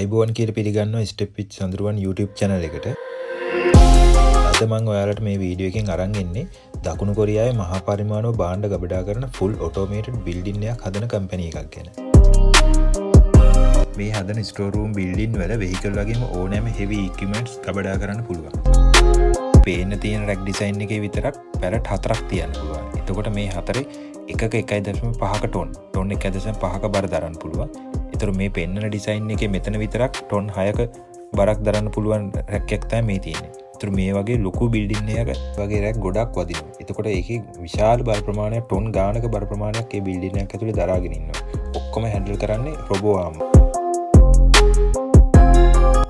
අයිබෝන් කියලා පිළිගන්නවා ස්ටෙප් විත් සඳරුවන් YouTube channel එකට. අද මම ඔයාලට මේ වීඩියෝ එකෙන් අරන් ඉන්නේ දකුණු කොරියාවේ මහා පරිමාණව භාණ්ඩ ගබඩා කරන full automated building එකක් හදන කම්පැනි එකක් ගැන. මේ හදන store room building වල vehicle වගේම ඕනෑම heavy equipments ගබඩා කරන්න පුළුවන්. පේන්න තියෙන rack design එකේ විතරක් පැරට් 4ක් තියන්න පුළුවන්. එතකොට මේ හතරේ එකක 1.5ක ටොන් 1.5ක බර දරන්න පුළුවන්. ඒතර මේ පෙන්නන ඩිසයින් එකේ මෙතන විතරක් ටොන් 6ක බරක් දරන්න පුළුවන් රැක් එකක් තමයි මේ තියෙන්නේ. ඒතර මේ වගේ ලොකු බිල්ඩින් එකක වගේ රැක් ගොඩක් වදිනවා. එතකොට ඒකේ විශාල බර ප්‍රමාණයක් ටොන් ගානක බර ප්‍රමාණයක් මේ බිල්ඩින් එකක් ඇතුලේ දරාගෙන ඉන්නවා. ඔක්කොම හැන්ඩල් කරන්නේ රොබෝ ආර්ම්.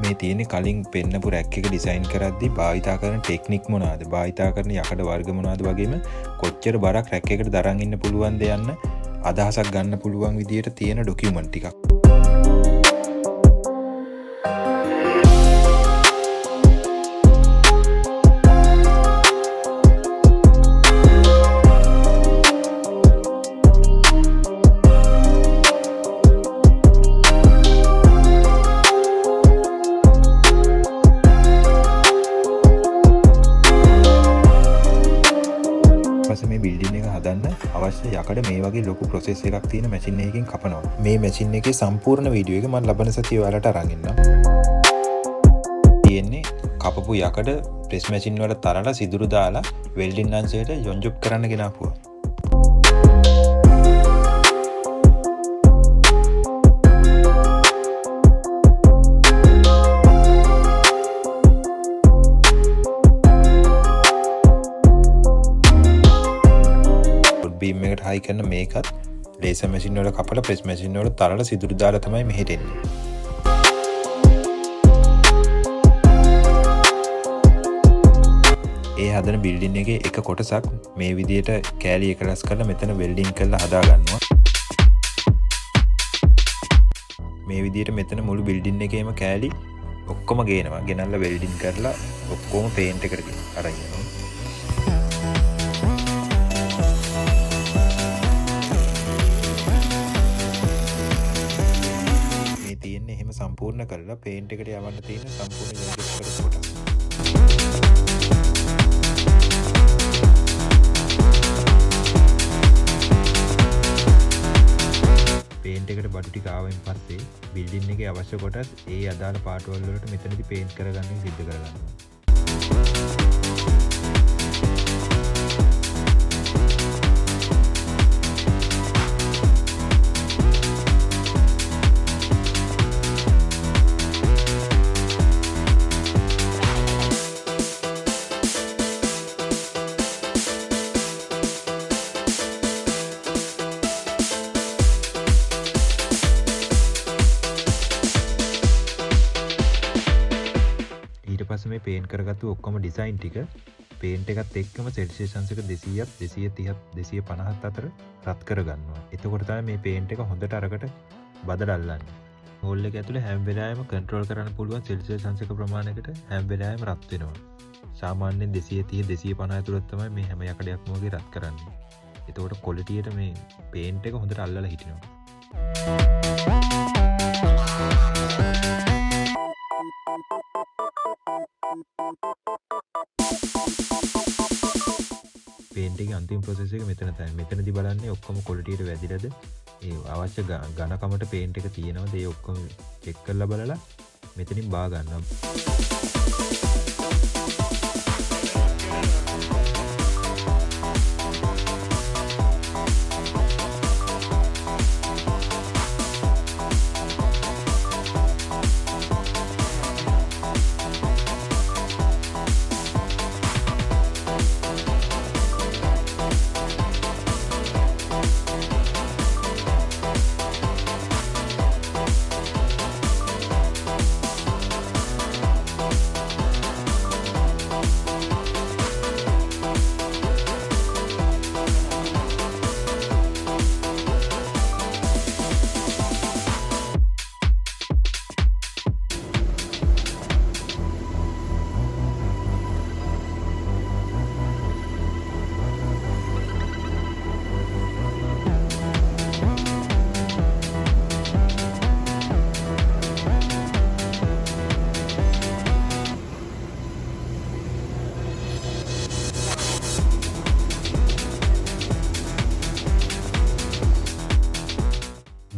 මේ තියෙන්නේ කලින් පෙන්නපු රැක් එක ඩිසයින් කරද්දී භාවිතා කරන ටෙක්නික් මොනවාද? භාවිතා කරන යකඩ වර්ග මොනවාද වගේම කොච්චර බරක් රැක් එකට දරන් ඉන්න පුළුවන්ද යන්න අදහසක් ගන්න පුළුවන් විදියට තියෙන ඩොකියුමන්ට් ටිකක්. මේ බිල්ඩින් එක හදන්න අවශ්‍ය යකඩ මේ වගේ ලොකු ප්‍රොසෙස් එකක් තියෙන මැෂින් එකකින් කපනවා. මේ මැෂින් එකේ සම්පූර්ණ වීඩියෝ එක මම ලබන සතියේ ඔයාලට අරන් ඉන්නම්. තියෙන්නේ කපපු යකඩ ප්‍රෙස් මැෂින් වල තරලා සිදුරු දාලා වෙල්ඩින් අංශයට යොන්ජොප් කරන්න ගෙනාපුවා. බීම් එකට හයි කරන මේකත් ලේසර් මැෂින් වල කපලා ප්‍රෙස් මැෂින් වල තරලා සිදුරු දාලා තමයි මෙහෙට එන්නේ. ඒ හදන බිල්ඩින් එකේ එක කොටසක් මේ විදියට කෑලි එකලස් කරලා මෙතන වෙල්ඩින් කරලා හදා ගන්නවා. මේ විදියට මෙතන මුළු බිල්ඩින් එකේම කෑලි ඔක්කොම ගේනවා. ගෙනල්ලා වෙල්ඩින් කරලා ඔක්කොම පේන්ට් එකට අරන් යනවා. සම්පූර්ණ කරලා පේන්ට් එකට යවන්න තියෙන සම්පූර්ණ යොන්ජොප් කරපු කොටස්. පේන්ට් එකට බඩු ටික ආවෙන් පස්සේ බිල්ඩින් එකේ අවශ්‍ය කොටස් ඒ අදාළ පාට වලට මෙතනදී පේන්ට් කරගන්න සිද්ධ කරගන්නවා. මේ පේන්ට් කරගත්තු ඔක්කොම ඩිසයින් ටික පේන්ට් එකත් එක්කම සෙල්සියස් අංශක 200ත් 230ත් 250ත් අතර රත් කරගන්නවා. එතකොට තමයි මේ පේන්ට් එක හොඳට අරකට බදලා අල්ලන්නේ. හෝල් එක ඇතුලේ හැම වෙලාවෙම කන්ට්‍රෝල් කරන්න පුළුවන් සෙල්සියස් අංශක ප්‍රමාණයකට හැම වෙලාවෙම රත් වෙනවා. සාමාන්‍යයෙන් 230 250 ඇතුළත තමයි මේ හැම යකඩයක්ම වගේ රත් කරන්නේ. එතකොට ක්වොලිටියට මේ පේන්ට් එක හොඳට අල්ලලා හිටිනවා. පේන්ට් එකේ අන්තිම ප්‍රොසෙස් එක මෙතන තමයි. මෙතනදී බලන්නේ ඔක්කොම ක්වොලිටියට වැදිලාද ඒ අවශ්‍ය ඝනකමට පේන්ට් එක තියෙනවද ඒ ඔක්කොම චෙක් කරලා බලලා මෙතනින් බා ගන්නවා.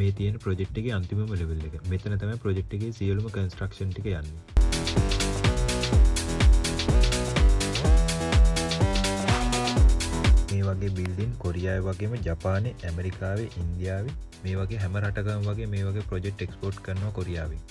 මේ තියෙන ප්‍රොජෙක්ට් එකේ අන්තිමම ලෙවල් එක. මෙතන තමයි ප්‍රොජෙක්ට් එකේ සියලුම කන්ස්ට්‍රක්ෂන් ටික යන්නේ. මේ වගේ බිල්ඩින් කොරියාවේ වගේම ජපානයේ, ඇමරිකාවේ, ඉන්දියාවේ මේ වගේ හැම රටකම වගේ මේ වගේ ප්‍රොජෙක්ට් එක්ස්පෝර්ට් කරනවා කොරියාවෙන්.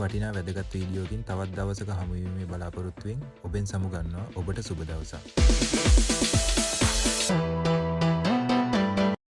වටිනා වැදගත් වීඩියෝකින් තවත් දවසක හමු වීමේ බලාපොරොත්තුවෙන් ඔබෙන් සමු ගන්නවා. ඔබට සුබ දවසක්.